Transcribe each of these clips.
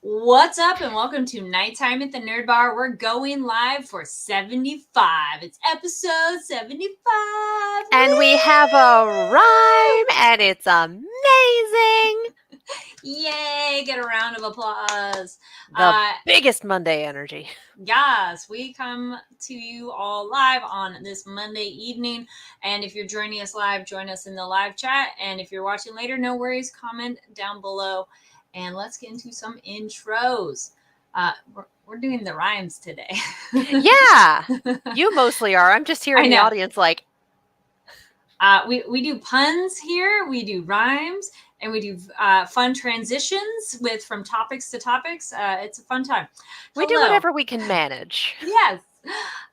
What's up, and welcome to Nighttime at the Nerd Bar. We're going live for 75. It's episode 75. And we have a rhyme, and it's amazing. Yay! Get a round of applause. The biggest Monday energy. Yes, we come to you all live on this Monday evening. And if you're joining us live, join us in the live chat. And if you're watching later, no worries, comment down below. And let's get into some intros. We're doing the rhymes today. Yeah, you mostly are. I'm just here in the audience like. We do puns here, we do rhymes, and we do fun transitions from topics to topics. It's a fun time. We do whatever we can manage. Yes.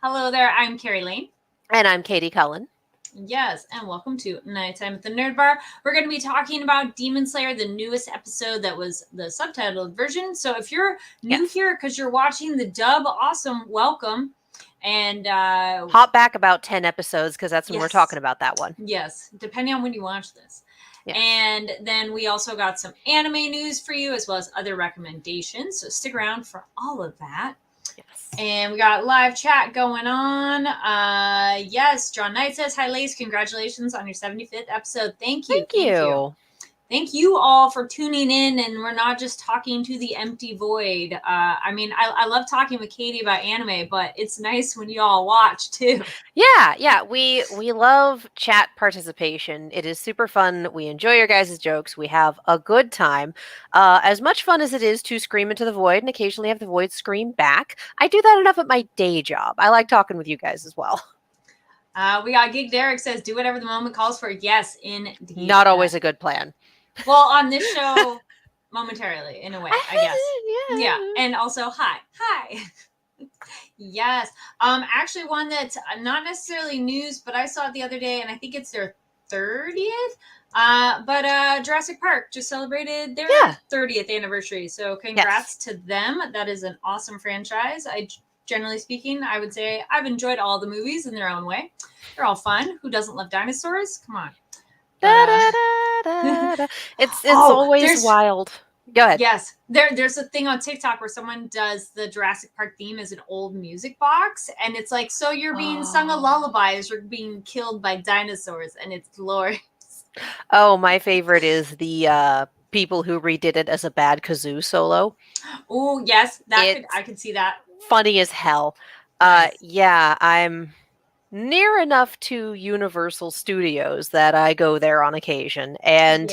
Hello there, I'm Carrie Lane. And I'm Katie Cullen. Yes, and welcome to Nighttime at the Nerd Bar. We're going to be talking about Demon Slayer, the newest episode that was the subtitled version. So if you're new here because you're watching the dub, awesome, welcome. And hop back about 10 episodes because that's when we're talking about that one. Yes, depending on when you watch this. Yes. And then we also got some anime news for you as well as other recommendations. So stick around for all of that. Yes. And we got live chat going on. Yes, John Knight says, hi, Lace. Congratulations on your 75th episode. Thank you. Thank you. Thank you all for tuning in, and we're not just talking to the empty void. I love talking with Katie about anime, but it's nice when you all watch too. Yeah, we love chat participation. It is super fun. We enjoy your guys' jokes. We have a good time. As much fun as it is to scream into the void and occasionally have the void scream back, I do that enough at my day job. I like talking with you guys as well. We got Gig Derek says, do whatever the moment calls for. Yes, indeed. Not always a good plan. Well, on this show, momentarily, in a way, I guess. Yeah. And also, hi. Yes. Actually, one that's not necessarily news, but I saw it the other day, and I think it's their 30th. But Jurassic Park just celebrated their 30th anniversary. So congrats to them. That is an awesome franchise. Generally speaking, I would say I've enjoyed all the movies in their own way. They're all fun. Who doesn't love dinosaurs? Come on. It's always wild. Go ahead. Yes, there's a thing on TikTok where someone does the Jurassic Park theme as an old music box, and it's like, so you're being sung a lullaby as you're being killed by dinosaurs, and it's glorious. Oh, my favorite is the people who redid it as a bad kazoo solo. Oh yes, I could see that. Funny as hell. Nice. Yeah, I'm near enough to Universal Studios that I go there on occasion. And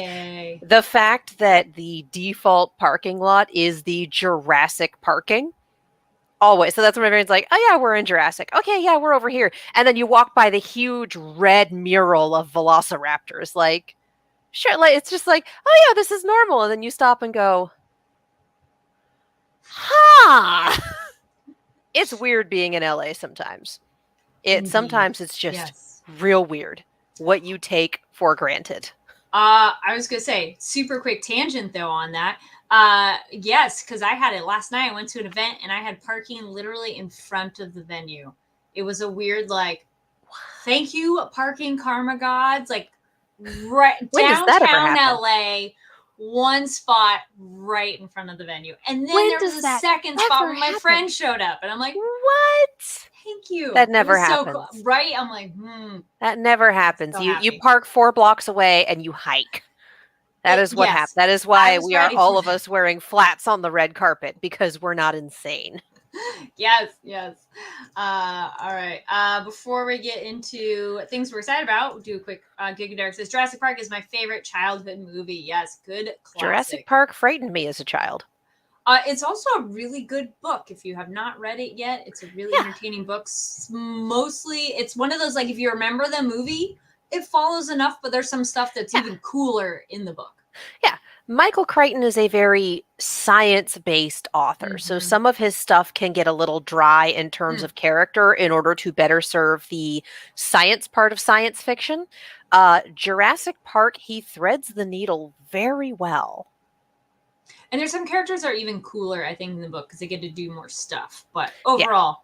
the fact that the default parking lot is the Jurassic parking, always. So that's when everyone's like, oh yeah, we're in Jurassic. Okay, yeah, we're over here. And then you walk by the huge red mural of velociraptors. Like, sure, like it's just like, oh yeah, this is normal. And then you stop and go, huh. It's weird being in LA sometimes. Sometimes it's just real weird what you take for granted. I was going to say, super quick tangent though on that. Yes, because I had it last night. I went to an event and I had parking literally in front of the venue. It was a weird, like, thank you, parking karma gods. Like, right downtown LA, one spot right in front of the venue. And then there was a second spot where my friend showed up. And I'm like, what? Thank you. That never happens. So cool. Right? I'm like, That never happens. So you park 4 blocks away and you hike. That is what happens. That is why we are all of us wearing flats on the red carpet, because we're not insane. Yes. All right. Before we get into things we're excited about, we'll do a quick Giga Dark says Jurassic Park is my favorite childhood movie. Yes, good classic. Jurassic Park frightened me as a child. It's also a really good book. If you have not read it yet, it's a really entertaining book. Mostly, it's one of those, like, if you remember the movie, it follows enough, but there's some stuff that's even cooler in the book. Yeah. Michael Crichton is a very science-based author, so some of his stuff can get a little dry in terms of character in order to better serve the science part of science fiction. Jurassic Park, he threads the needle very well. And there's some characters that are even cooler, I think, in the book because they get to do more stuff. But overall,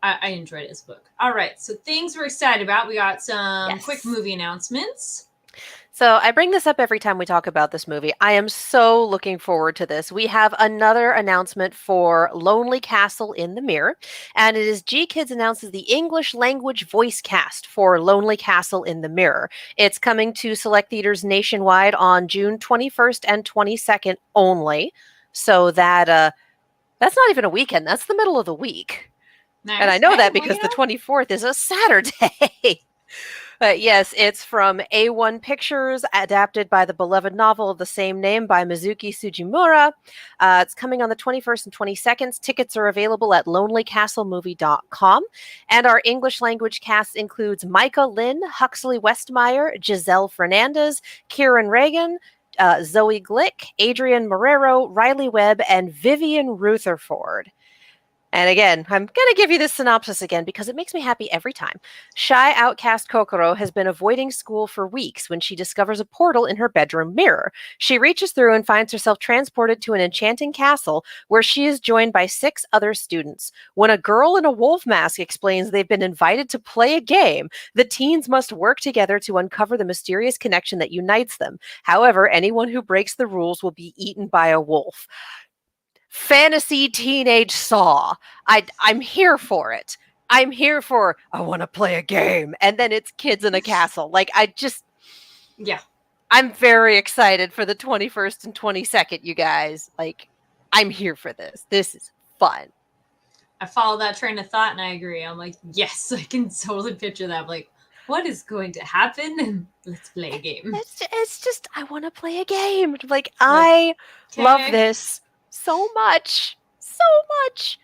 I enjoyed this book. All right, so things we're excited about. We got some quick movie announcements. So I bring this up every time we talk about this movie. I am so looking forward to this. We have another announcement for Lonely Castle in the Mirror, and it is G Kids announces the English language voice cast for Lonely Castle in the Mirror. It's coming to select theaters nationwide on June 21st and 22nd only. So that's not even a weekend. That's the middle of the week. Nice. And I know that because the 24th is a Saturday. But yes, it's from A1 Pictures, adapted by the beloved novel of the same name by Mizuki Sugimura. It's coming on the 21st and 22nd. Tickets are available at lonelycastlemovie.com. And our English language cast includes Micah Lynn, Huxley Westmeyer, Giselle Fernandez, Kieran Reagan, Zoe Glick, Adrian Marrero, Riley Webb, and Vivian Rutherford. And again, I'm going to give you this synopsis again because it makes me happy every time. Shy outcast Kokoro has been avoiding school for weeks when she discovers a portal in her bedroom mirror. She reaches through and finds herself transported to an enchanting castle where she is joined by 6 other students. When a girl in a wolf mask explains they've been invited to play a game, the teens must work together to uncover the mysterious connection that unites them. However, anyone who breaks the rules will be eaten by a wolf. Fantasy teenage Saw. I'm here for it. I'm here for I want to play a game, and then it's kids in a castle. Like yeah. I'm very excited for the 21st and 22nd, you guys. Like, I'm here for this. This is fun. I follow that train of thought and I agree. I'm like, yes, I can totally picture that. I'm like, what is going to happen? Let's play a game. It's just I want to play a game. Like, I love this so much. So much.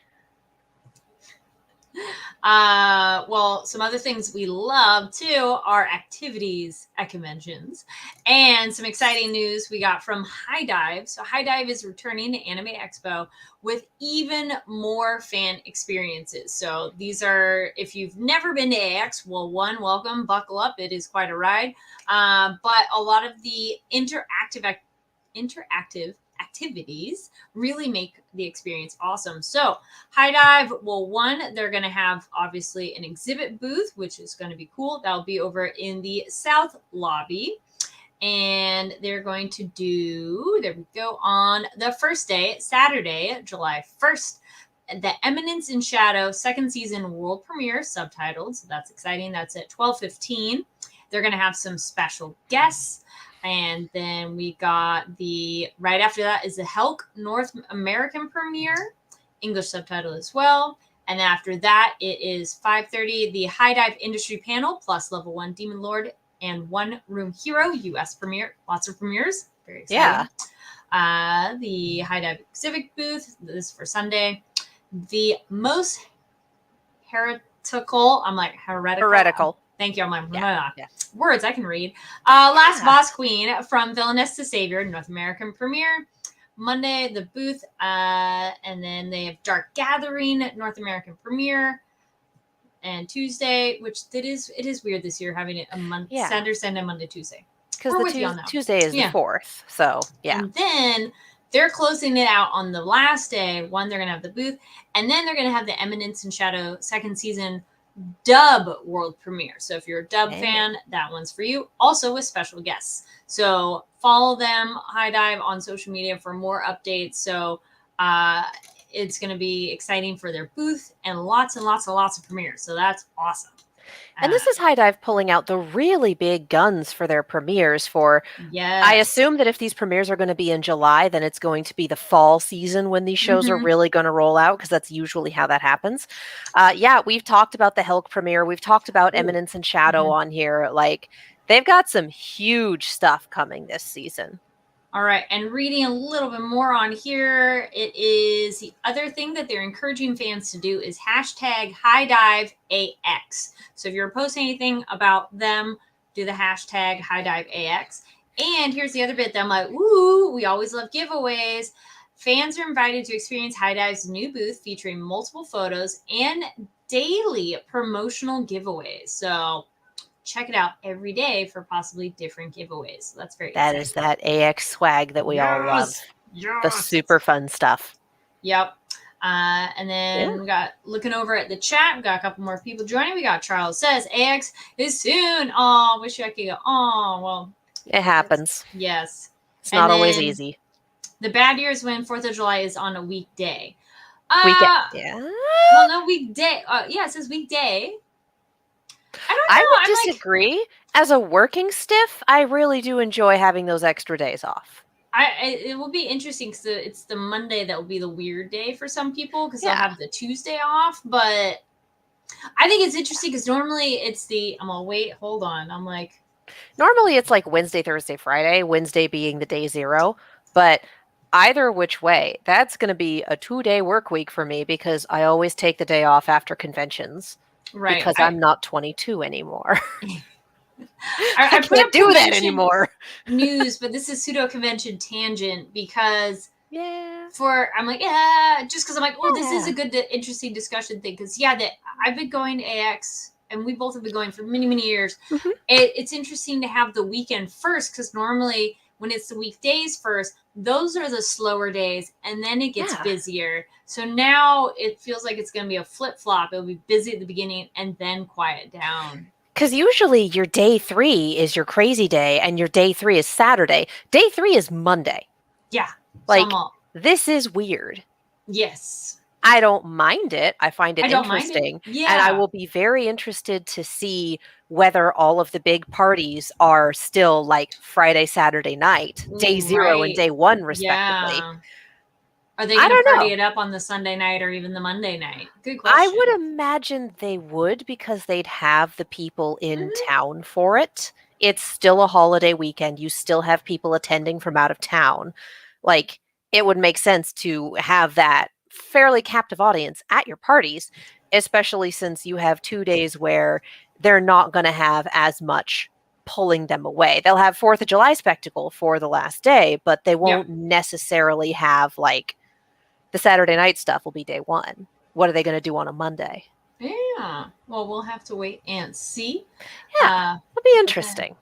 Well, some other things we love too are activities at conventions, and some exciting news we got from High Dive. So High Dive is returning to Anime Expo with even more fan experiences. So these are, if you've never been to AX, well, one, welcome, buckle up. It is quite a ride. But a lot of the interactive activities really make the experience awesome. So High Dive, well, one, they're going to have obviously an exhibit booth, which is going to be cool. That'll be over in the South Lobby. And they're going to do, there we go, on the first day, Saturday, July 1st, the Eminence in Shadow second season world premiere, subtitled. So that's exciting. That's at 12:15. They're going to have some special guests. And then we got right after that is the Helk North American premiere, English subtitle as well. And after that, it is 5:30, the High Dive Industry Panel, plus Level 1 Demon Lord and One Room Hero, US premiere. Lots of premieres. Very exciting. Yeah. The High Dive Exhibit booth, this is for Sunday. The most heretical, I'm like, heretical. Thank you. I'm like, words I can read. Last Boss Queen from Villainess to Savior, North American premiere. Monday, the booth. And then they have Dark Gathering, North American premiere. And Tuesday, which it is weird this year having it a month, Saturday, Sunday, Monday, Tuesday. Because Tuesday is the 4th. So, yeah. And then they're closing it out on the last day. One, they're going to have the booth. And then they're going to have the Eminence in Shadow second season dub world premiere. So if you're a dub fan, that one's for you. Also with special guests. So follow them, High Dive, on social media for more updates. So it's going to be exciting for their booth and lots of premieres. So that's awesome. And this is High Dive pulling out the really big guns for their premieres for, I assume that if these premieres are going to be in July, then it's going to be the fall season when these shows are really going to roll out, because that's usually how that happens. We've talked about the Helk premiere. We've talked about Eminence and Shadow on here. Like, they've got some huge stuff coming this season. All right. And reading a little bit more on here, it is the other thing that they're encouraging fans to do is hashtag HighDiveAX. So if you're posting anything about them, do the hashtag HighDiveAX. And here's the other bit that I'm like, woo, we always love giveaways. Fans are invited to experience High Dive's new booth featuring multiple photos and daily promotional giveaways. So check it out every day for possibly different giveaways. So that's very exciting. That is that AX swag that we all love. The super fun stuff. Yep. And then we got, looking over at the chat, we got a couple more people joining. We got Charles says, AX is soon. Oh, wish I could go. Oh, well, It happens. Yes. It's And not always then easy. the bad years when 4th of July is on a weekday. Weekend. Yeah. Well, no, weekday. Yeah, it says weekday. I don't I know. would I'm like, disagree. As a working stiff, I really do enjoy having those extra days off. it will be interesting because it's the Monday that will be the weird day for some people because they'll Yeah. have the Tuesday off. But I think it's interesting because normally it's I'm all, wait, hold on. I'm like, Normally it's like Wednesday, Thursday, Friday, Wednesday being the day zero. But either which way, that's going to be a 2-day work week for me because I always take the day off after conventions right. because I'm not 22 anymore. I I put can't up do that convention anymore. news, but this is pseudo convention tangent because Yeah. I'm like, yeah, just because I'm like, oh, this is Yeah. a good, interesting discussion thing. Because yeah, that I've been going to AX, and we both have been going for many, many years. Mhm. It's interesting to have the weekend first because normally when it's the weekdays first, those are the slower days, and then it gets Yeah. busier. So now it feels like it's going to be a flip flop. It'll be busy at the beginning and then quiet down. Because usually your day 3 is your crazy day and your day 3 is Saturday. Day 3 is Monday. Yeah. Like, this is weird. Yes. I don't mind it. I find it I don't mind it. interesting. Yeah. And I will be very interested to see whether all of the big parties are still like Friday, Saturday night, day 0 and day 1, respectively. Yeah. Are they I going to don't party know. it up on the Sunday night or even the Monday night? Good I question. would imagine they would because they'd have the people in town for it. It's still a holiday weekend. You still have people attending from out of town. Like, it would make sense to have that fairly captive audience at your parties, especially since you have 2 days where they're not going to have as much pulling them away. They'll have 4th of July spectacle for the last day, but they won't necessarily have like the Saturday night stuff will be day 1. What are they going to do on a Monday? Yeah. Well, we'll have to wait and see. Yeah, it'll be interesting.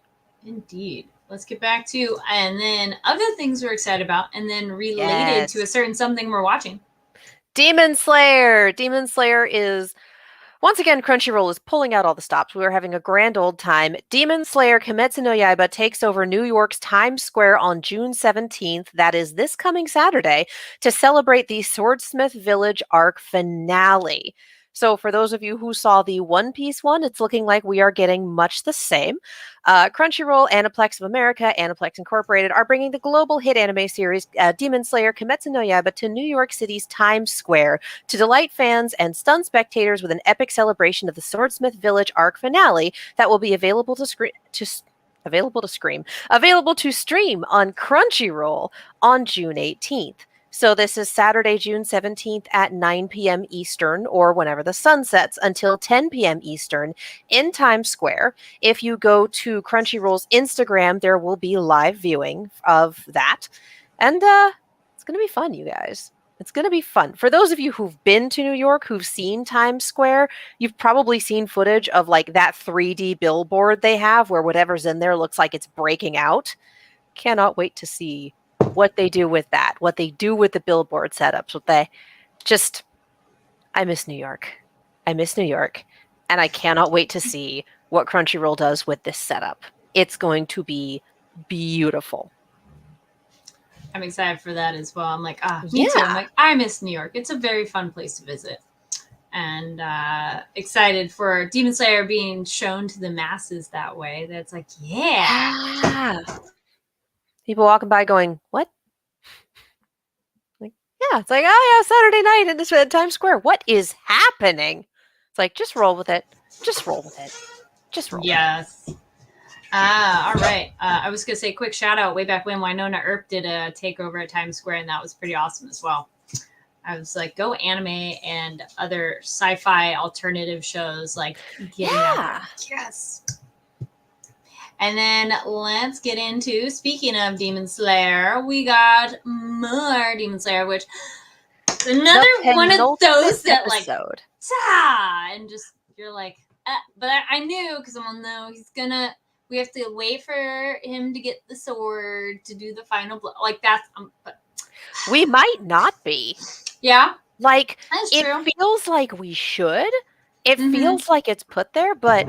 Indeed. Let's get back to and then other things we're excited about, and then related to a certain something we're watching. Demon Slayer. Demon Slayer is once again, Crunchyroll is pulling out all the stops. We are having a grand old time. Demon Slayer Kimetsu no Yaiba takes over New York's Times Square on June 17th, that is this coming Saturday, to celebrate the Swordsmith Village arc finale. So for those of you who saw the One Piece one, it's looking like we are getting much the same. Crunchyroll, Aniplex of America, Aniplex Incorporated are bringing the global hit anime series Demon Slayer Kimetsu no Yaiba to New York City's Times Square to delight fans and stun spectators with an epic celebration of the Swordsmith Village arc finale that will be available to stream on Crunchyroll on June 18th. So this is Saturday, June 17th at 9 p.m. Eastern, or whenever the sun sets, until 10 p.m. Eastern in Times Square. If you go to Crunchyroll's Instagram, there will be live viewing of that. And it's going to be fun, you guys. It's going to be fun. For those of you who've been to New York, who've seen Times Square, you've probably seen footage of like that 3D billboard they have where whatever's in there looks like it's breaking out. Cannot wait to see what they do with that, what they do with the billboard setups, what they just, I miss New York. I miss New York. And I cannot wait to see what Crunchyroll does with this setup. It's going to be beautiful. I'm excited for that as well. I'm like, me too. I'm like, I miss New York. It's a very fun place to visit. And excited for Demon Slayer being shown to the masses that way. That's like, yeah. People walking by going, what? Like, yeah, it's like, oh yeah, Saturday night in this Times Square. What is happening? It's like, just roll with it. Just roll with it. Just roll. Yes. All right. I was gonna say quick shout out way back when Winona Earp did a takeover at Times Square, and that was pretty awesome as well. I was like, go anime and other sci-fi alternative shows, like getting out there. Yes. And then let's get into, speaking of Demon Slayer, we got more Demon Slayer, which is another one of those that like, and just you're like, but I knew because I'm on no, we have to wait for him to get the sword to do the final blow. Like that's, we might not be. Yeah. Like, it feels like we should. It feels like it's put there, but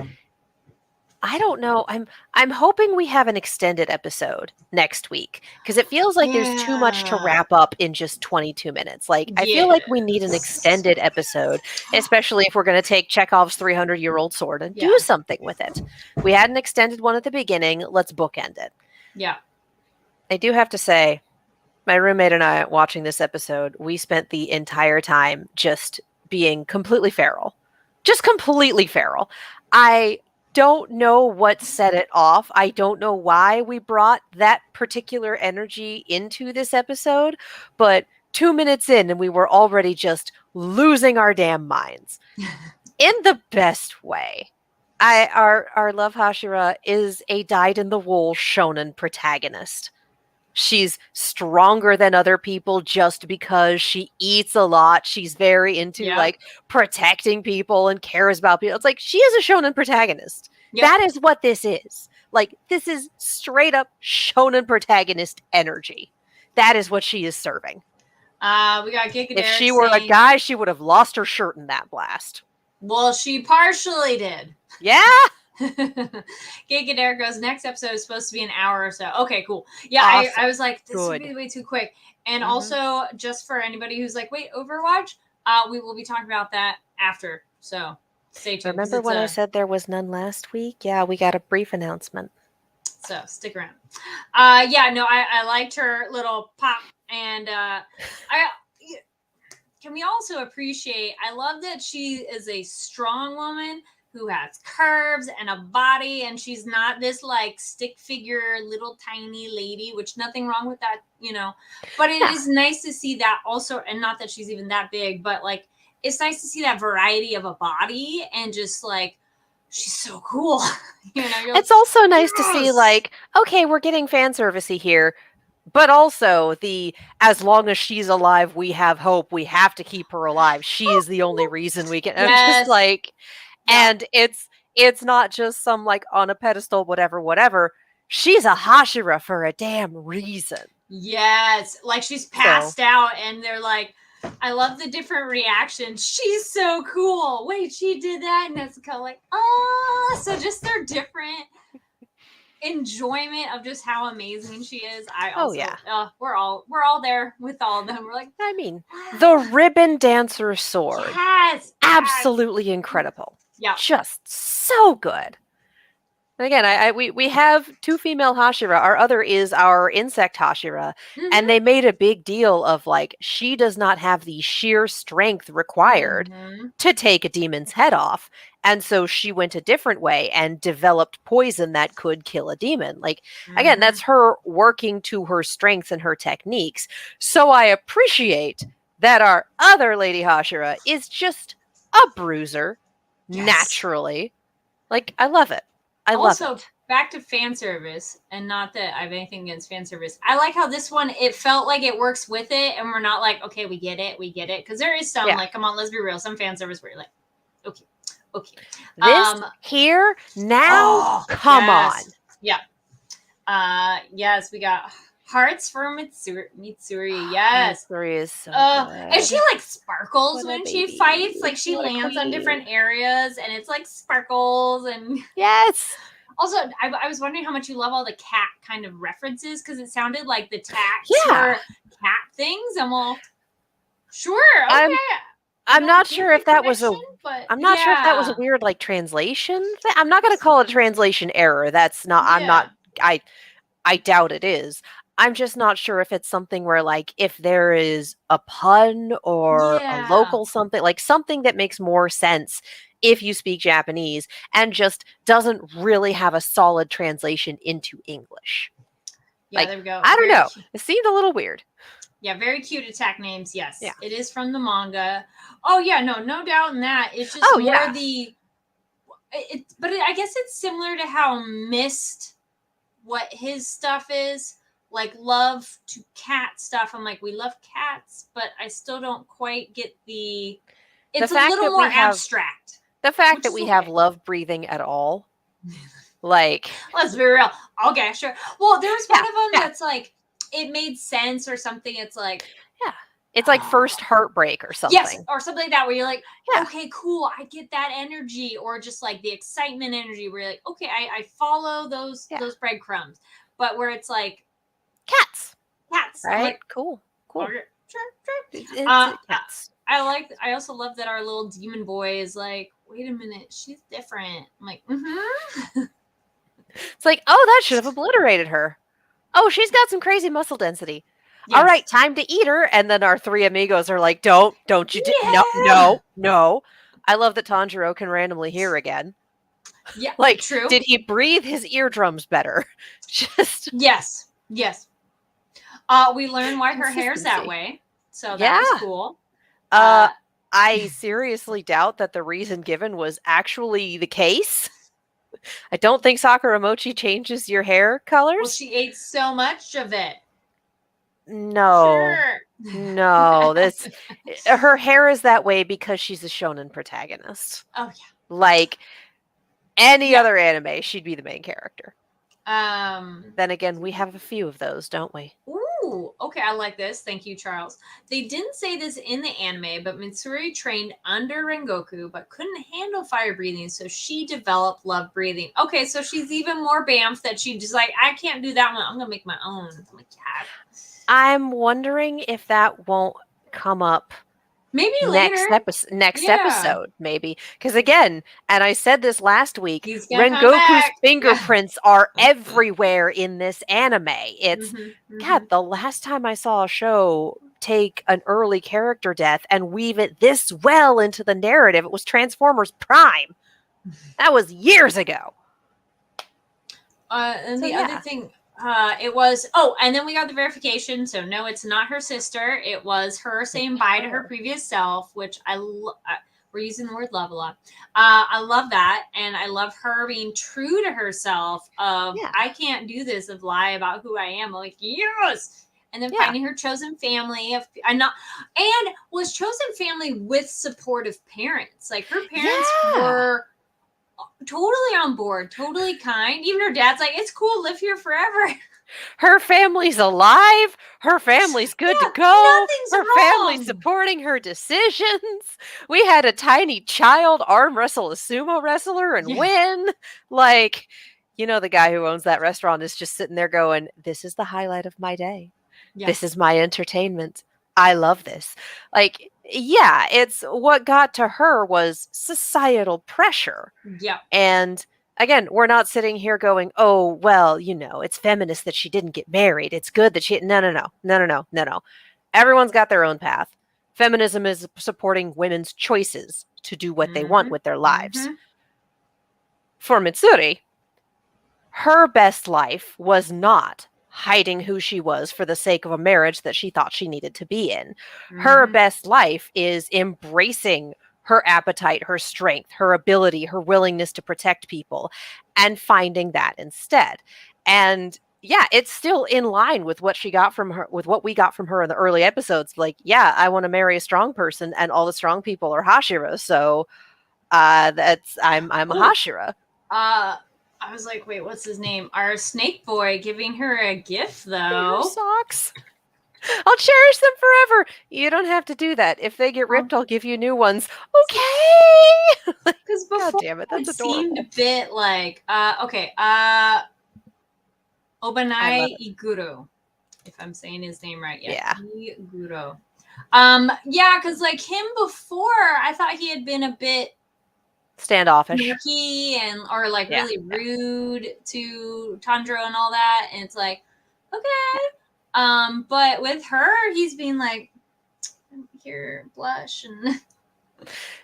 I don't know. I'm hoping we have an extended episode next week because it feels like there's too much to Yeah. wrap up in just 22 minutes. Like I feel like we need an Yes. extended episode, especially if we're going to take Chekhov's 300-year-old sword and do Yeah. something with it. We had an extended one at the beginning. Let's bookend it. Yeah. I do have to say, my roommate and I watching this episode, we spent the entire time just being completely feral. Just completely feral. I don't know what set it off. I don't know why we brought that particular energy into this episode, but 2 minutes in and we were already just losing our damn minds in the best way. Our love Hashira is a dyed-in-the-wool shonen protagonist. She's stronger than other people just because she eats a lot. She's very into like protecting people and cares about people. It's like she is a shonen protagonist. That is what this is. Like this is straight up shonen protagonist energy. That is what she is serving. We got Giga If she were a guy, she would have lost her shirt in that blast. Well, she partially did. Yeah. Giga Derek goes, next episode is supposed to be an hour or so. Okay, cool. Yeah, awesome. I was like, this would be way too quick. And also, just for anybody who's like, wait, Overwatch, we will be talking about that after. So stay tuned. Remember when I said there was none last week? Yeah, we got a brief announcement. So stick around. Yeah, no, I liked her little pop. And can we also appreciate, I love that she is a strong woman who has curves and a body, and she's not this like stick figure little tiny lady, which nothing wrong with that, you know, but it is nice to see that also, and not that she's even that big, but like it's nice to see that variety of a body and just like she's so cool. You know, it's like, also nice to see like, okay, we're getting fan servicey here, but also the as long as she's alive, we have hope. We have to keep her alive. She is the only reason we can. I'm just like, and it's not just some like on a pedestal, whatever. She's a Hashira for a damn reason. Yes, like she's passed out, and they're like, I love the different reactions. She's so cool. Wait, she did that, and it's kind of like, oh, so just their different enjoyment of just how amazing she is. I also, we're all there with all of them. We're like, I mean, the ribbon dancer sword, absolutely incredible. Yeah, just so good. And again, we have two female Hashira. Our other is our insect Hashira. And they made a big deal of like, she does not have the sheer strength required to take a demon's head off. And so she went a different way and developed poison that could kill a demon. Like, again, that's her working to her strengths and her techniques. So I appreciate that our other Lady Hashira is just a bruiser naturally. Like, I love it. I love it. Back to fan service, and not that I have anything against fan service. I like how this one, it felt like it works with it, and we're not like, okay, we get it. Because there is some, like, come on, let's be real, some fan service where you're like, okay. This here, now, come on. Yeah. Yes, we got hearts for Mitsuri. Yes. Mitsuri is so good. And she like sparkles when she fights. Like she lands on different areas and it's like sparkles and yes. Also, I was wondering how much you love all the cat kind of references because it sounded like the tats were cat things. And well, sure, okay. I'm not sure if that was I'm not sure if that was a weird like translation thing. I'm not going to call it a translation error. That's not. I'm not. I doubt it is. I'm just not sure if it's something where, like, if there is a pun or a local something, like something that makes more sense if you speak Japanese and just doesn't really have a solid translation into English. Yeah, there we go. I don't know. It seemed a little weird. Yeah, very cute attack names. Yes, it is from the manga. Oh yeah, no doubt in that. It's just more the. But I guess it's similar to how Mist, what his stuff is. Like love to cat stuff. I'm like, we love cats, but I still don't quite get the. It's a little more abstract. The fact that we have love breathing at all, like. Let's be real. Okay, sure. Well, there was one of them that's like, it made sense or something. It's like. Yeah. It's like first heartbreak or something. Yes, or something like that, where you're like, okay, cool, I get that energy, or just like the excitement energy, where you're like, okay, I follow those breadcrumbs, but where it's like cats, right? Like, cool. Okay, sure. It's cats. I also love that our little demon boy is like, wait a minute, she's different. I'm like, It's like, oh, that should have obliterated her. Oh, she's got some crazy muscle density. Yes. All right, time to eat her. And then our three amigos are like, don't you no. I love that Tanjiro can randomly hear again. Yeah, like, true. Did he breathe his eardrums better? Just yes. We learn why her hair's that way, so that was cool. I seriously doubt that the reason given was actually the case. I don't think Sakuramochi changes your hair colors. Well, she ate so much of it. No. Sure. No, her hair is that way because she's a shonen protagonist. Oh yeah. Like any other anime, she'd be the main character. Then again, we have a few of those, don't we? Ooh, okay, I like this. Thank you, Charles. They didn't say this in the anime, but Mitsuri trained under Rengoku, but couldn't handle fire breathing, so she developed love breathing. Okay, so she's even more bamf that she just like, I can't do that one. I'm gonna make my own. I'm like, yeah. I'm wondering if that won't come up maybe next episode, maybe. Because again, and I said this last week, Rengoku's fingerprints are everywhere in this anime. It's God, the last time I saw a show take an early character death and weave it this well into the narrative, it was Transformers Prime. That was years ago. And the other thing, it was, and then we got the verification. So no, it's not her sister. It was her saying bye to her previous self, which we're using the word love a lot. I love that. And I love her being true to herself of, I can't do this, of lie about who I am. I'm like, yes. And then finding her chosen family and was chosen family with supportive parents. Like her parents were totally on board, totally kind. Even her dad's like, it's cool, live here forever. Her family's alive. Her family's good to go. Her family's supporting her decisions. We had a tiny child arm wrestle a sumo wrestler and win. Like, the guy who owns that restaurant is just sitting there going, this is the highlight of my day. This is my entertainment. I love this. Like, it's what got to her was societal pressure. Yeah. And again, we're not sitting here going, oh, well, it's feminist that she didn't get married. It's good that she... No. Everyone's got their own path. Feminism is supporting women's choices to do what they want with their lives. For Mitsuri, her best life was not hiding who she was for the sake of a marriage that she thought she needed to be in. Her best life is embracing her appetite, her strength, her ability, her willingness to protect people, and finding that instead. And it's still in line with what she got from her, with what we got from her in the early episodes. Like, I want to marry a strong person, and all the strong people are Hashira. So I'm a Hashira. I was like, wait, what's his name? Our snake boy giving her a gift, though. Socks. I'll cherish them forever. You don't have to do that. If they get ripped, I'll give you new ones. Okay. Because before, God damn it, that's adorable. Seemed a bit like, Obanai Iguro, if I'm saying his name right. Iguro. Because like him before, I thought he had been a bit standoffish, or like really rude to Tanjiro and all that, and it's like, okay, but with her, he's being like, here, blush, and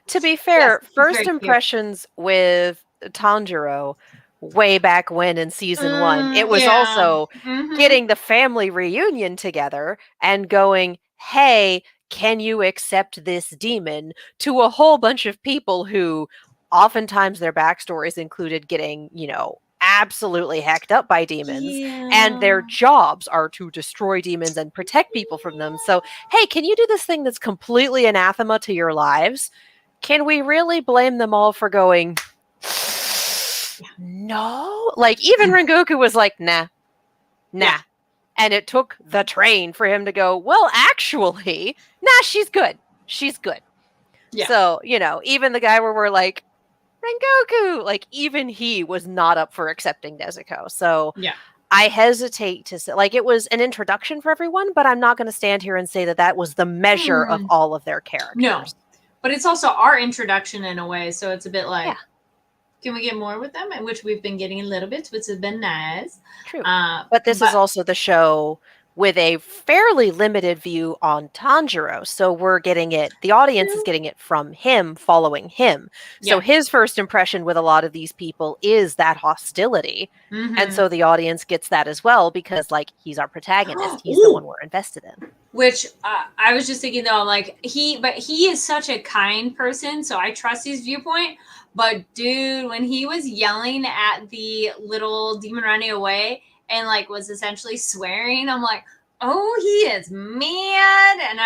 to be fair, first impressions with Tanjiro way back when in season 1, it was also getting the family reunion together and going, hey, can you accept this demon, to a whole bunch of people who oftentimes their backstories included getting, absolutely hecked up by demons, and their jobs are to destroy demons and protect people from them. So, hey, can you do this thing that's completely anathema to your lives? Can we really blame them all for going, no? Like, even Rengoku was like, nah. And it took the train for him to go, well, actually, nah, she's good. She's good. Yeah. So, even the guy where we're like, Rengoku, like, even he was not up for accepting Nezuko. So, yeah. I hesitate to say, like, it was an introduction for everyone, but I'm not going to stand here and say that was the measure of all of their characters. No, but it's also our introduction in a way, so it's a bit like, can we get more with them? Which we've been getting a little bit, which has been nice. True. But this is also the show with a fairly limited view on Tanjiro. So we're getting it, the audience is getting it from him, following him. So his first impression with a lot of these people is that hostility. Mm-hmm. And so the audience gets that as well because, like, he's our protagonist. He's the one we're invested in. Which I was just thinking, though, like, he is such a kind person, so I trust his viewpoint. But, dude, when he was yelling at the little demon running away and, like, was essentially swearing, I'm like, oh, he is mad. And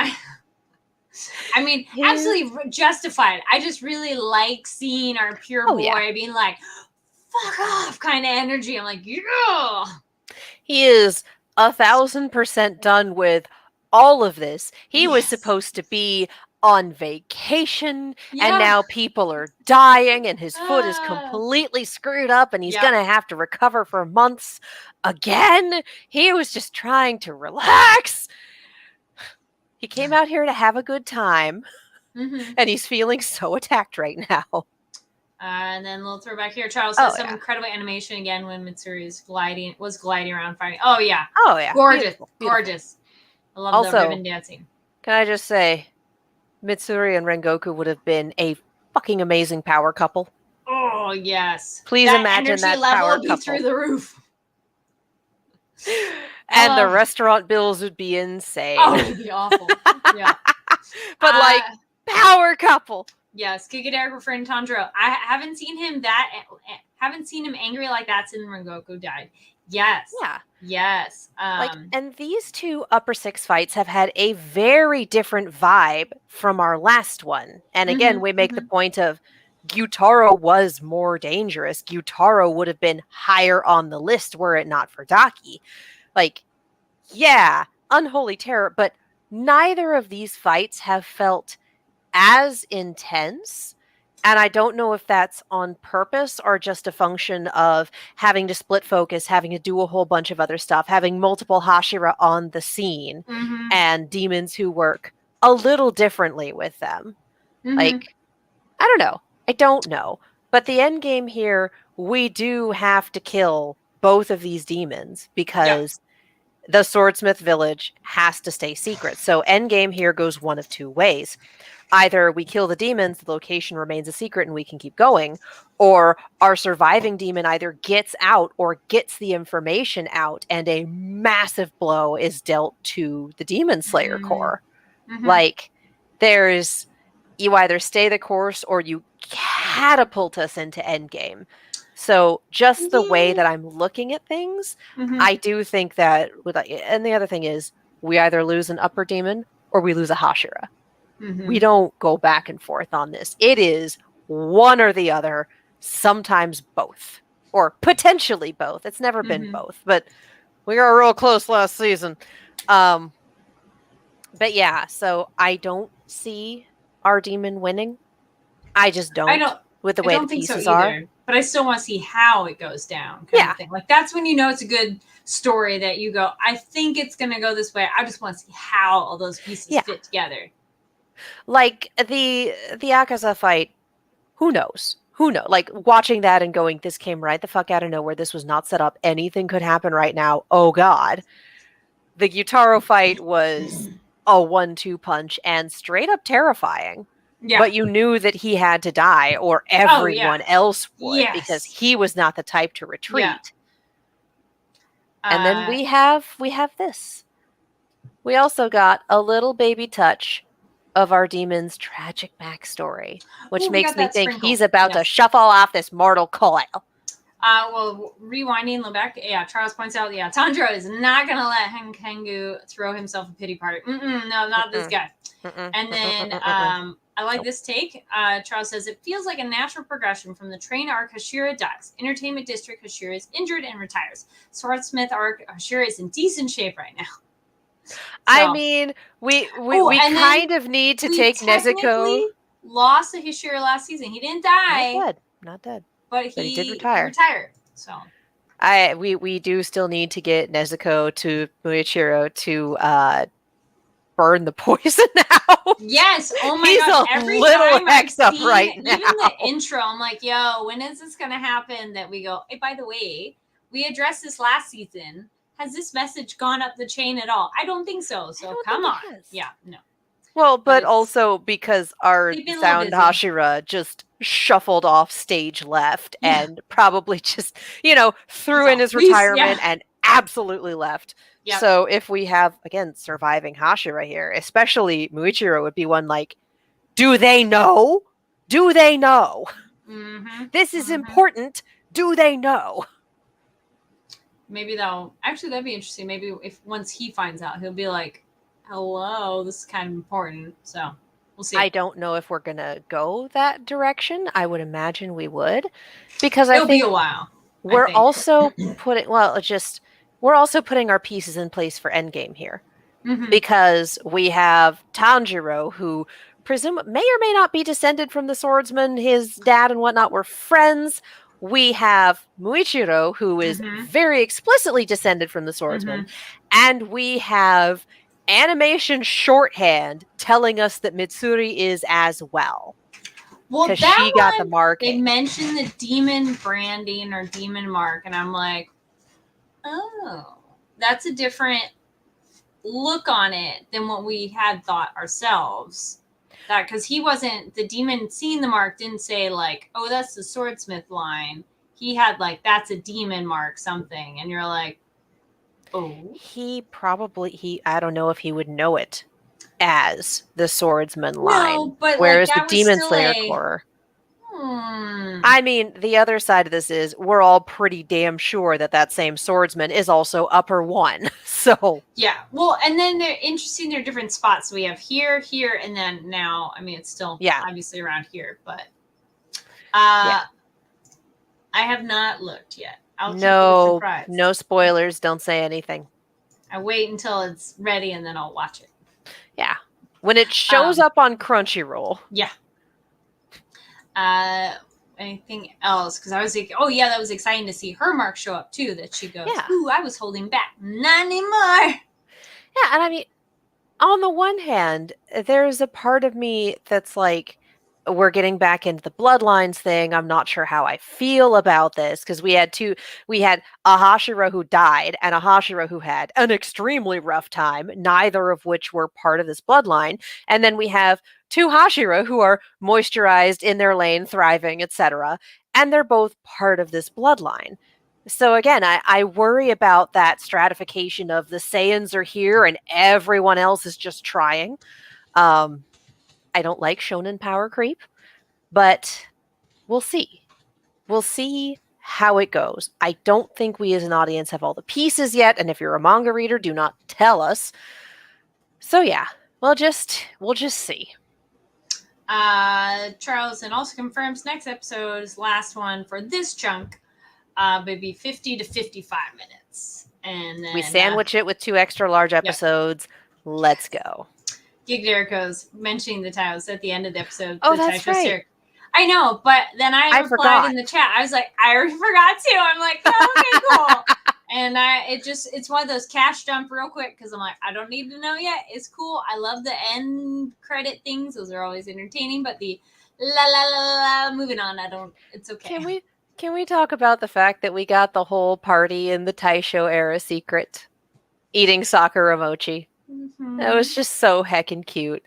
I mean, absolutely justified. I just really like seeing our pure boy being like, fuck off kind of energy. I'm like, yeah. He is 1,000% done with all of this. He was supposed to be on vacation and now people are dying and his foot is completely screwed up and he's gonna have to recover for months again. He was just trying to relax. He came out here to have a good time, and he's feeling so attacked right now. And then a little throwback here. Charles says some incredible animation again when Mitsuri was gliding around fighting. Oh yeah. Gorgeous. Beautiful. Gorgeous. I love the ribbon dancing. Can I just say, Mitsuri and Rengoku would have been a fucking amazing power couple. Oh yes. Please imagine that power couple through the roof. And the restaurant bills would be insane. Oh, it would be awful. Yeah. But like, power couple. Yes, Kikadera referring to Tanjiro. I haven't seen him angry like that since Rengoku died. Yes. Yeah. Yes. And these two upper six fights have had a very different vibe from our last one. And again, we make the point of Gyutaro was more dangerous. Gyutaro would have been higher on the list were it not for Daki. Like, yeah, unholy terror, but neither of these fights have felt as intense. And I don't know if that's on purpose or just a function of having to split focus, having to do a whole bunch of other stuff, having multiple Hashira on the scene, and demons who work a little differently with them. Like, I don't know. But the end game here, we do have to kill both of these demons because the Swordsmith Village has to stay secret. So end game here goes one of two ways. Either we kill the demons, the location remains a secret and we can keep going, or our surviving demon either gets out or gets the information out and a massive blow is dealt to the Demon Slayer Corps. Like, you either stay the course or you catapult us into endgame. So just the way that I'm looking at things, I do think that, and the other thing is, we either lose an upper demon or we lose a Hashira. We don't go back and forth on this. It is one or the other, sometimes both, or potentially both. It's never been both, but we got real close last season. But yeah, so I don't see our demon winning. I just don't. With the way the pieces are. But I still want to see how it goes down. Kind of thing. Like, that's when you know it's a good story that you go, I think it's going to go this way. I just want to see how all those pieces fit together. Like the Akaza fight, who knows? Like, watching that and going, this came right the fuck out of nowhere. This was not set up. Anything could happen right now. Oh God. The Gyutaro fight was a 1-2 punch and straight up terrifying. Yeah. But you knew that he had to die or everyone else would because he was not the type to retreat. Yeah. And then we have this. We also got a little baby touch of our demon's tragic backstory, which makes me think he's about to shuffle off this mortal coil. Well, rewinding back, Charles points out, Tanjiro is not going to let Henkengu throw himself a pity party. No, not this guy. And then I like this take. Charles says, it feels like a natural progression from the train arc. Hashira dies. Entertainment District, Hashira is injured and retires. Swordsmith arc, Hashira is in decent shape right now. So, I mean, we kind of need to take Nezuko. Lost to Hashira last season. He didn't die. Not dead. But he did retire. So we do still need to get Nezuko to Muichiro to burn the poison out. Yes. Oh my gosh. Every little time I've seen right now. Even the intro, I'm like, yo, when is this going to happen that we go, hey, by the way, we addressed this last season. Has this message gone up the chain at all? I don't think so. So come on. Yeah, no. Well, but also because our sound Hashira just shuffled off stage left and probably just, threw in his retirement and absolutely left. Yep. So if we have, again, surviving Hashira here, especially Muichiro would be one like, do they know? Do they know? Mm-hmm. This is important. Do they know? Maybe that'd be interesting. Maybe if once he finds out, he'll be like, hello, this is kind of important. So we'll see. I don't know if we're going to go that direction. I would imagine we would. Because It'll be a while. We're also putting our pieces in place for Endgame here. Mm-hmm. Because we have Tanjiro, who may or may not be descended from the swordsman. His dad and whatnot were friends. We have Muichiro, who is very explicitly descended from the swordsman. And we have animation shorthand telling us that Mitsuri is as well. Well, that she got the mark. They mentioned the demon branding or demon mark, and I'm like, oh, that's a different look on it than what we had thought ourselves. That because he wasn't the demon seeing the mark didn't say like, oh, that's the swordsmith line. He had like, that's a demon mark something, and you're like, oh. I don't know if he would know it as the swordsman line. No, but whereas the Demon Slayer Corps. I mean, the other side of this is we're all pretty damn sure that same swordsman is also upper one. So yeah, well, and then they're interesting. They're different spots. So we have here, and then now. I mean, it's still obviously around here, but I have not looked yet. I'll keep you surprised. No spoilers. Don't say anything. I wait until it's ready and then I'll watch it. Yeah, when it shows up on Crunchyroll. Yeah. Anything else? Because I was like, oh yeah, that was exciting to see her mark show up too. That she goes, ooh, I was holding back. Not anymore. Yeah, and I mean, on the one hand, there's a part of me that's like, we're getting back into the bloodlines thing. I'm not sure how I feel about this because we had a Hashira who died and a Hashira who had an extremely rough time, neither of which were part of this bloodline. And then we have two Hashira who are moisturized in their lane, thriving, etc. And they're both part of this bloodline. So again, I worry about that stratification of the Saiyans are here and everyone else is just trying. I don't like shonen power creep, but we'll see. We'll see how it goes. I don't think we as an audience have all the pieces yet, and if you're a manga reader, do not tell us. So yeah, we'll just see. Charles and also confirms next episode's last one for this chunk, maybe 50 to 55 minutes, and then we sandwich it with 2 extra large episodes. Yep. Let's go. Gig Jericho's mentioning the titles at the end of the episode. Oh, that's right. I know, but then I replied in the chat. I was like, I already forgot too. I'm like, oh, okay, cool. And it's one of those cash dump real quick because I'm like, I don't need to know yet. It's cool. I love the end credit things. Those are always entertaining. But the la la la la, moving on. It's okay. Can we talk about the fact that we got the whole party in the Taisho era secret, eating Sakura mochi? Mm-hmm. That was just so heckin' cute.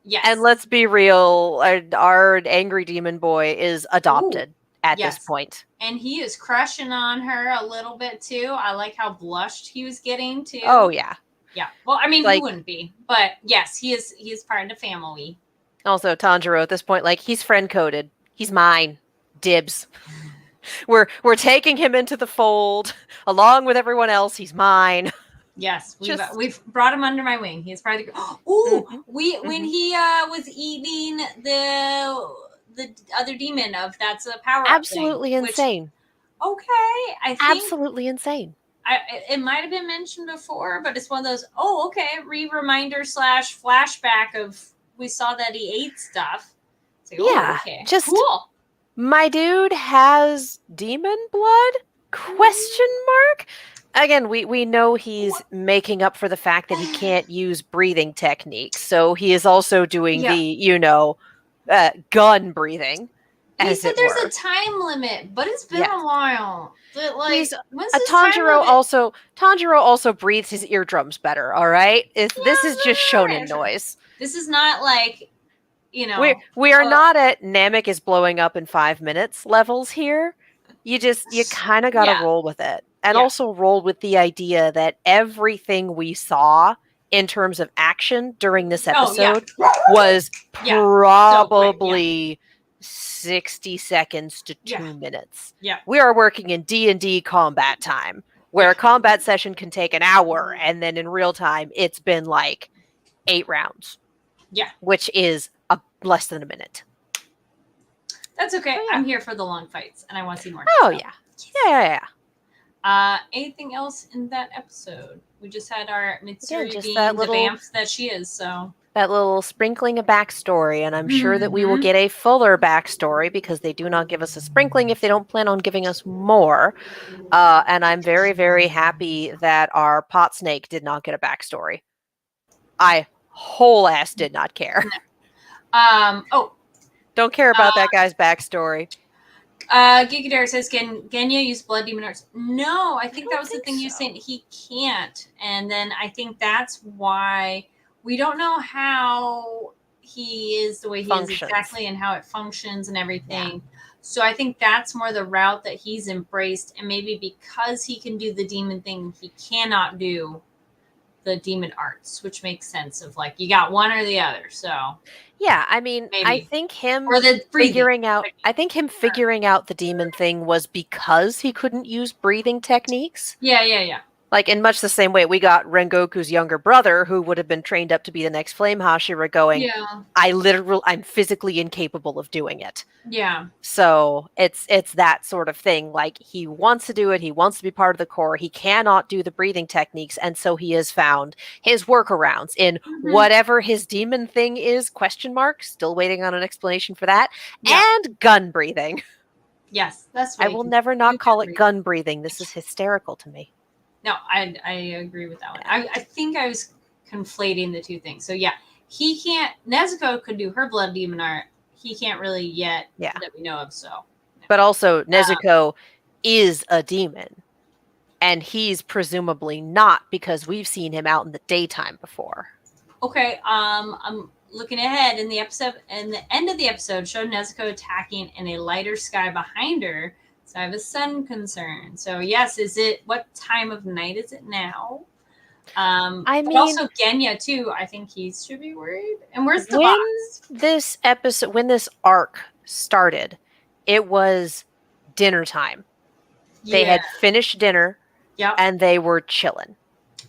Yes. And let's be real, our angry demon boy is adopted at this point. And he is crushing on her a little bit too. I like how blushed he was getting too. Oh yeah. Yeah. Well, I mean, who wouldn't be? But yes, he is part of the family. Also, Tanjiro at this point, like, he's friend coded. He's mine. Dibs. We're taking him into the fold along with everyone else. He's mine. Yes, we've brought him under my wing. He's part of the. When he was eating the other demon of that's a power up. Absolutely thing, insane. Okay, I think absolutely insane. It might have been mentioned before, but it's one of those. Oh, okay, reminder / flashback of we saw that he ate stuff. Like, yeah, okay, just cool. My dude has demon blood? Question mark? Again, we know he's making up for the fact that he can't use breathing techniques, so he is also doing the, gun breathing. He said there's a time limit, but it's been a while. But like, when's this Tanjiro also breathes his eardrums better, all right? This is just shonen noise. This is not like, we are not at Namek is blowing up in 5 minutes levels here. You kind of got to roll with it. And also roll with the idea that everything we saw in terms of action during this episode was probably 60 seconds to 2 minutes. Yeah. We are working in D&D combat time, where a combat session can take an hour, and then in real time, it's been like 8 rounds. Yeah. Which is less than a minute. That's okay. I'm here for the long fights, and I want to see more. Oh, yeah. Yeah. Anything else in that episode? We just had our Mitsuri being that the vamp that she is, so... That little sprinkling of backstory, and I'm sure that we will get a fuller backstory, because they do not give us a sprinkling if they don't plan on giving us more. And I'm very, very happy that our pot snake did not get a backstory. I whole ass did not care. Don't care about that guy's backstory. Gigadare says, can Genya use blood demon arts? No, I think that was the thing you said. He can't. And then I think that's why we don't know how he is the way he is exactly and how it functions and everything. Yeah. So I think that's more the route that he's embraced. And maybe because he can do the demon thing, he cannot do the demon arts, which makes sense of like, you got one or the other. So yeah, I mean, maybe. I think him figuring out the demon thing was because he couldn't use breathing techniques. Yeah. Like, in much the same way, we got Rengoku's younger brother, who would have been trained up to be the next Flame Hashira, going, I'm physically incapable of doing it. Yeah. So it's that sort of thing. Like, he wants to do it. He wants to be part of the core. He cannot do the breathing techniques. And so he has found his workarounds in whatever his demon thing is, ? Still waiting on an explanation for that. Yeah. And gun breathing. Yes, that's I will never not call it gun breathing. This is hysterical to me. No, I agree with that one. I think I was conflating the two things. So yeah, he can't. Nezuko could do her blood demon art. He can't really yet that we know of. So, but also Nezuko is a demon, and he's presumably not, because we've seen him out in the daytime before. Okay. I'm looking ahead in the episode, and the end of the episode showed Nezuko attacking in a lighter sky behind her. So I have a sun concern. So yes, what time of night is it now? I mean, also Genya too. I think he should be worried. And where's the box? When this arc started, it was dinner time. Yeah. They had finished dinner. Yep. And they were chilling.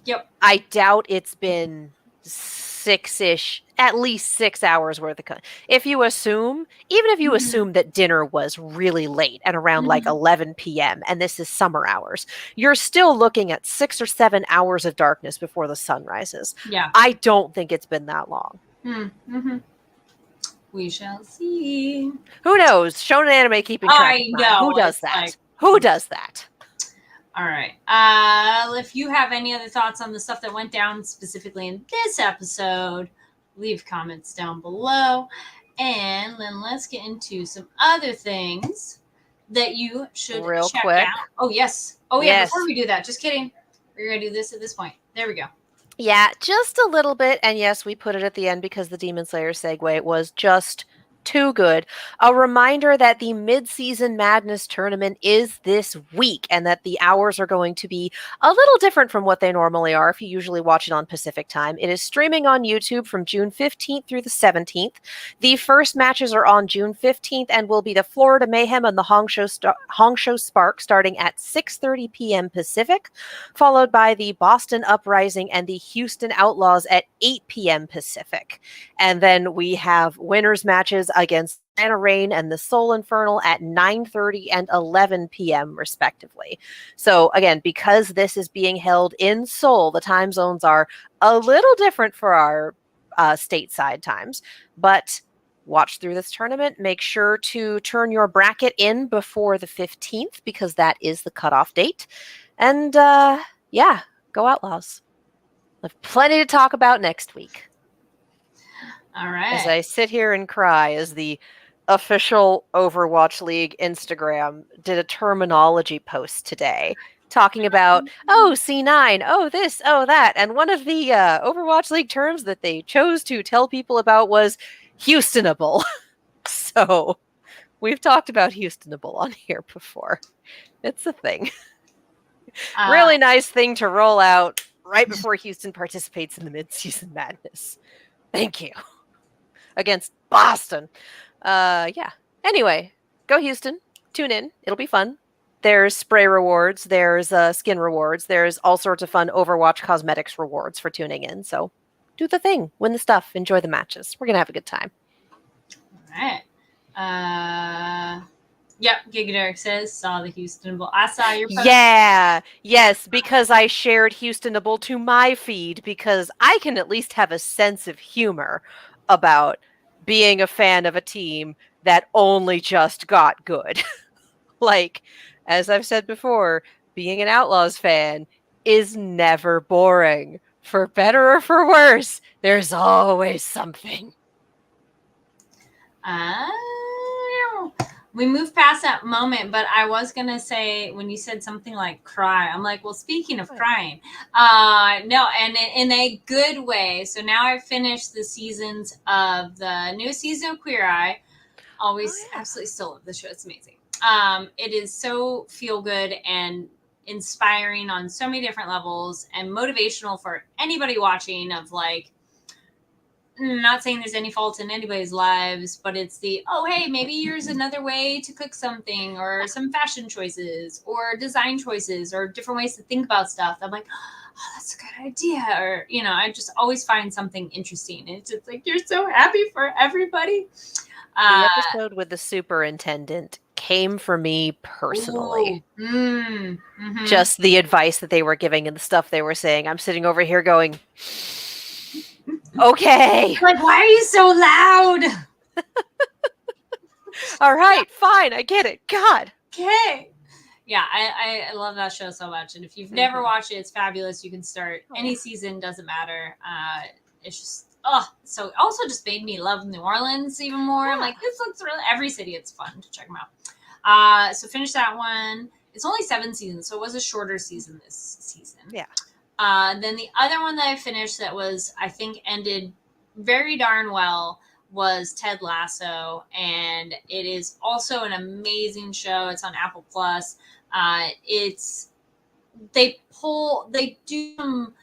Yep. I doubt it's been at least 6 hours worth of if you assume that dinner was really late and around like 11 p.m. and this is summer hours, you're still looking at 6 or 7 hours of darkness before the sun rises. Yeah. I don't think it's been that long. We shall see. Who knows? Shonen anime keeping track. I know. Who does that? Who does that? All right. If you have any other thoughts on the stuff that went down specifically in this episode, leave comments down below. And then let's get into some other things that you should check out. Oh, yes. Oh, yeah. Yes. Before we do that, just kidding. We're going to do this at this point. There we go. Yeah, just a little bit. And yes, we put it at the end because the Demon Slayer segue was just too good. A reminder that the Mid-Season Madness tournament is this week and that the hours are going to be a little different from what they normally are if you usually watch it on Pacific time. It is streaming on YouTube from June 15th through the 17th. The first matches are on June 15th and will be the Florida Mayhem and the Hongshou Spark starting at 6:30 p.m. Pacific, followed by the Boston Uprising and the Houston Outlaws at 8 p.m. Pacific. And then we have winners matches against Santa Rain and the Soul Infernal at 9:30 and 11 p.m. respectively. So again, because this is being held in Seoul, the time zones are a little different for our stateside times, but watch through this tournament. Make sure to turn your bracket in before the 15th because that is the cutoff date. And yeah, go Outlaws. I have plenty to talk about next week. All right. As I sit here and cry as the official Overwatch League Instagram did a terminology post today talking about, oh, C9, oh, this, oh, that. And one of the Overwatch League terms that they chose to tell people about was Houstonable. So we've talked about Houstonable on here before. It's a thing. Really nice thing to roll out right before Houston participates in the Mid-Season Madness. Thank you. Against Boston. Yeah. Anyway, go Houston. Tune in. It'll be fun. There's spray rewards. There's skin rewards. There's all sorts of fun Overwatch cosmetics rewards for tuning in. So do the thing. Win the stuff. Enjoy the matches. We're going to have a good time. All right. Yep, Giga Derek says, saw the Houstonable. I saw your post. Yeah, yes, because I shared Houstonable to my feed because I can at least have a sense of humor about being a fan of a team that only just got good. Like, as I've said before, being an Outlaws fan is never boring. For better or for worse, there's always something. We moved past that moment, but I was going to say, when you said something like cry, I'm like, well, speaking of crying, no, and in a good way. So now I've finished the seasons of the new season of Queer Eye. Absolutely still love the show. It's amazing. It is so feel good and inspiring on so many different levels and motivational for anybody watching of like, not saying there's any fault in anybody's lives, but it's the, oh, hey, maybe here's another way to cook something or some fashion choices or design choices or different ways to think about stuff. I'm like, oh, that's a good idea. Or, you know, I just always find something interesting. And it's just like, you're so happy for everybody. The episode with the superintendent came for me personally. Just the advice that they were giving and the stuff they were saying. I'm sitting over here going, okay. Like, why are you so loud? All right, fine. I get it. God. Okay. Yeah, I love that show so much. And if you've never watched it, it's fabulous. You can start any season, doesn't matter. It's just, so it also just made me love New Orleans even more. I'm like, this looks really, every city, it's fun to check them out. So finish that one. It's only 7 seasons, so it was a shorter season this season. Yeah. Then the other one that I finished that was, I think, ended very darn well was Ted Lasso, and it is also an amazing show. It's on Apple Plus. They do some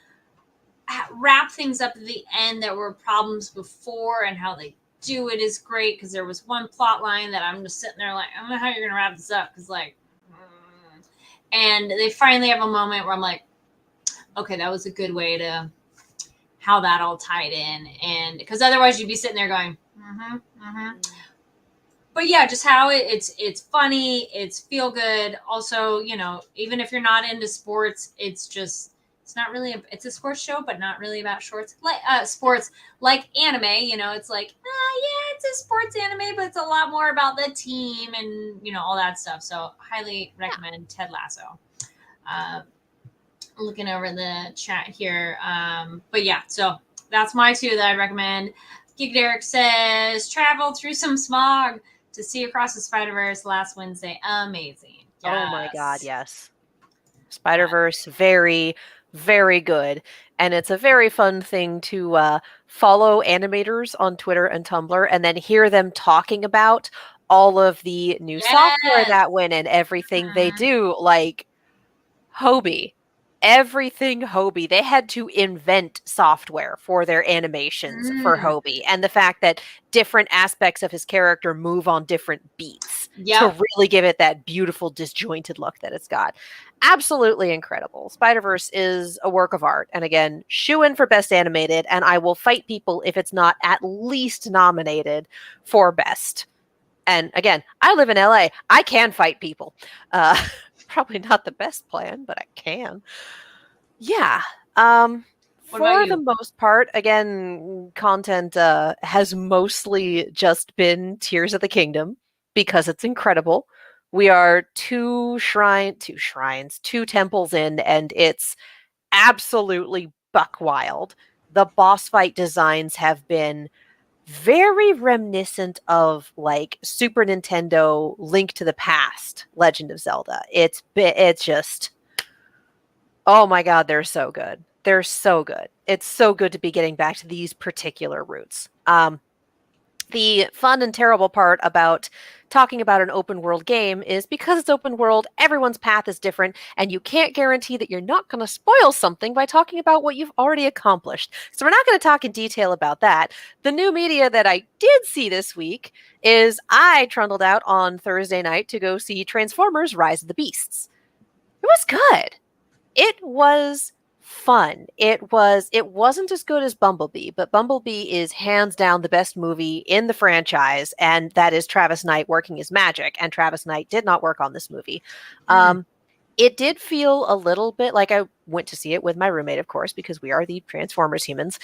wrap things up at the end that were problems before, and how they do it is great because there was one plot line that I'm just sitting there like, I don't know how you're gonna wrap this up because like, and they finally have a moment where I'm like, okay, that was a good way to how that all tied in, and because otherwise you'd be sitting there going, But yeah, just how it's funny, it's feel good. Also, you know, even if you're not into sports, it's not really it's a sports show, but not really about sports like anime. You know, it's like yeah, it's a sports anime, but it's a lot more about the team and you know all that stuff. So highly recommend Ted Lasso. Looking over the chat here, but yeah, so that's my 2 that I'd recommend. Geek Derek says travel through some smog to see Across the Spider-Verse last Wednesday. Amazing. Yes. Oh my God, yes. Spider-Verse, very, very good. And it's a very fun thing to follow animators on Twitter and Tumblr and then hear them talking about all of the new software Yes. that went in, everything they do, like Hobie. Everything Hobie. They had to invent software for their animations for Hobie. And the fact that different aspects of his character move on different beats to really give it that beautiful disjointed look that it's got. Absolutely incredible. Spider-Verse is a work of art. And again, shoe in for best animated, and I will fight people if it's not at least nominated for best. And again, I live in LA. I can fight people. Probably not the best plan, but I can. Yeah. For the most part, again, content has mostly just been Tears of the Kingdom because it's incredible. We are two temples in, and it's absolutely buck wild. The boss fight designs have been very reminiscent of like Super Nintendo Link to the Past, Legend of Zelda. It's just, oh my god, they're so good. They're so good. It's so good to be getting back to these particular roots. The fun and terrible part about talking about an open world game is because it's open world, everyone's path is different, and you can't guarantee that you're not going to spoil something by talking about what you've already accomplished. So we're not going to talk in detail about that. The new media that I did see this week is I trundled out on Thursday night to go see Transformers Rise of the Beasts. It was good. It was fun. It wasn't as good as Bumblebee, but Bumblebee is hands down the best movie in the franchise, and that is Travis Knight working his magic, and Travis Knight did not work on this movie. It did feel a little bit like I went to see it with my roommate, of course, because we are the Transformers humans,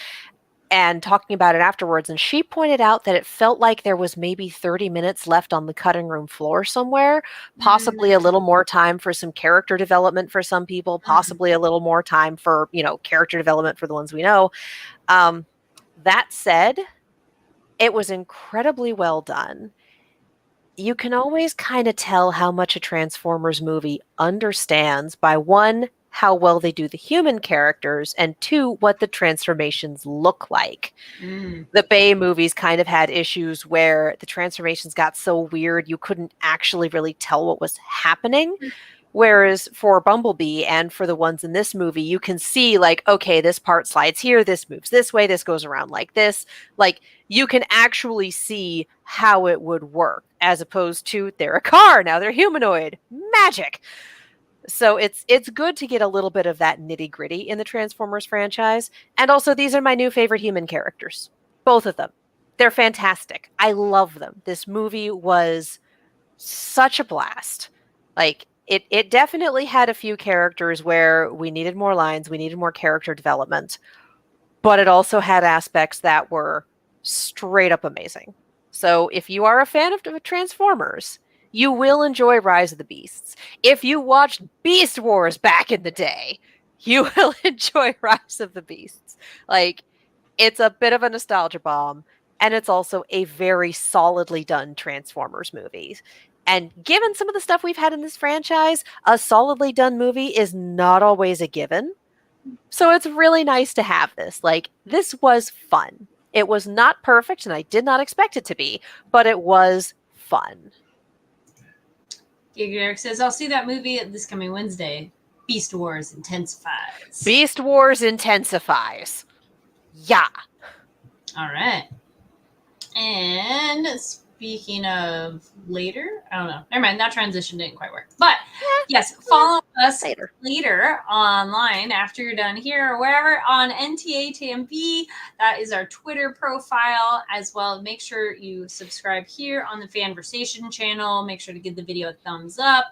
and talking about it afterwards, and she pointed out that it felt like there was maybe 30 minutes left on the cutting room floor somewhere, possibly a little more time for some character development for some people, possibly a little more time for, character development for the ones we know. That said, it was incredibly well done. You can always kind of tell how much a Transformers movie understands by one, how well they do the human characters, and two, what the transformations look like. The Bay movies kind of had issues where the transformations got so weird you couldn't actually really tell what was happening. Whereas for Bumblebee and for the ones in this movie, you can see like, okay, this part slides here, this moves this way, this goes around like this. Like you can actually see how it would work as opposed to they're a car, now they're humanoid. Magic. So it's good to get a little bit of that nitty-gritty in the Transformers franchise. And also these are my new favorite human characters. Both of them. They're fantastic. I love them. This movie was such a blast. Like it definitely had a few characters where we needed more lines, we needed more character development, but it also had aspects that were straight up amazing. So if you are a fan of Transformers, you will enjoy Rise of the Beasts. If you watched Beast Wars back in the day, you will enjoy Rise of the Beasts. Like, it's a bit of a nostalgia bomb, and it's also a very solidly done Transformers movie. And given some of the stuff we've had in this franchise, a solidly done movie is not always a given. So it's really nice to have this. Like, this was fun. It was not perfect, and I did not expect it to be, but it was fun. Giga Eric says, I'll see that movie this coming Wednesday. Beast Wars intensifies. Beast Wars intensifies. Yeah. All right. And speaking of later, I don't know. Never mind. That transition didn't quite work. But yes, follow us later online after you're done here or wherever on NTATMB. That is our Twitter profile as well. Make sure you subscribe here on the Fanversation channel. Make sure to give the video a thumbs up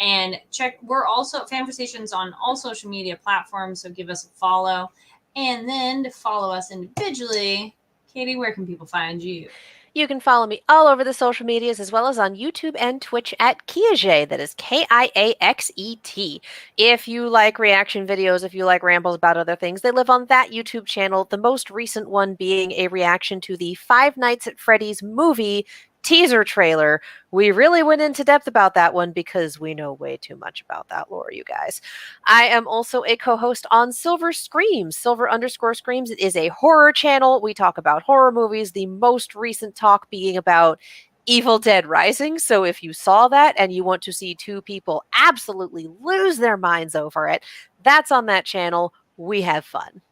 and check. We're also Fanversations on all social media platforms, so give us a follow. And then to follow us individually, Katie, where can people find you? You can follow me all over the social medias as well as on YouTube and Twitch at Kiaxet. That is Kiaxet. If you like reaction videos, if you like rambles about other things, they live on that YouTube channel. The most recent one being a reaction to the Five Nights at Freddy's movie teaser trailer. We really went into depth about that one because we know way too much about that lore, you guys. I am also a co-host on Silver Screams, Silver_Screams. It is a horror channel. We talk about horror movies, the most recent talk being about Evil Dead Rising. So if you saw that and you want to see two people absolutely lose their minds over it, that's on that channel. We have fun.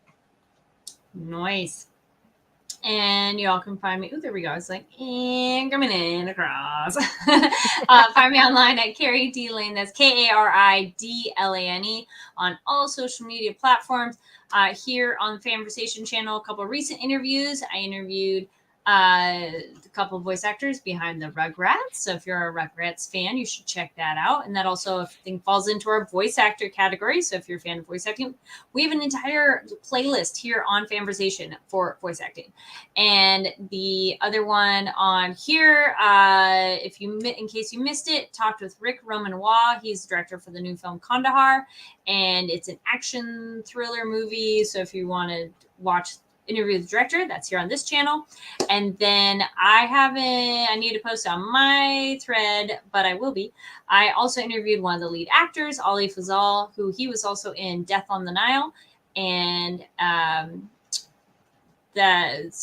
Nice. And you all can find me. Oh, there we go. It's like coming in across. Find me online at Carrie D Lane. That's KARIDLANE on all social media platforms. Here on the Fanversation channel, a couple of recent interviews. I interviewed a couple of voice actors behind the Rugrats. So if you're a Rugrats fan, you should check that out. And that also, I think, falls into our voice actor category. So if you're a fan of voice acting, we have an entire playlist here on Fanversation for voice acting. And the other one on here, if you, in case you missed it, talked with Rick Romanois. He's the director for the new film Kandahar, and it's an action thriller movie. So if you want to watch interview with the director, that's here on this channel. And then I need to post on my thread, but I will be. I also interviewed one of the lead actors, Ali Fazal, who he was also in Death on the Nile, and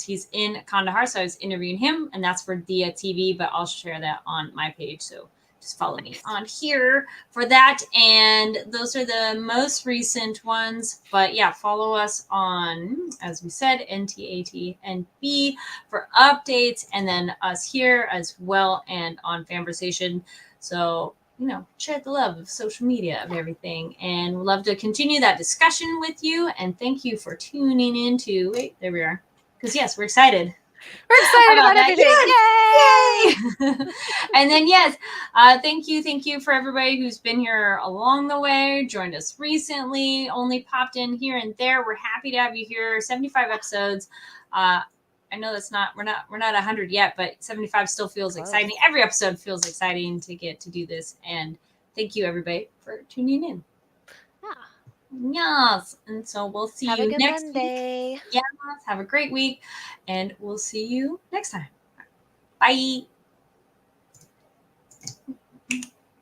he's in Kandahar, so I was interviewing him, and that's for Dia TV, but I'll share that on my page, so just follow me on here for that. And those are the most recent ones, but yeah, follow us on, as we said, NTATNB for updates, and then us here as well, and on Fanversation. So share the love of social media, of everything. And we'd love to continue that discussion with you. And thank you for tuning in to, wait, there we are. Because yes, we're excited. We're excited about everything. Yay! And then, yes, thank you for everybody who's been here along the way, joined us recently, only popped in here and there. We're happy to have you here. 75 episodes. I know we're not 100 yet, but 75 still feels exciting. Every episode feels exciting to get to do this. And thank you, everybody, for tuning in. Yes. And so we'll see you next Monday. week. Yes. Have a great week. And we'll see you next time. Bye.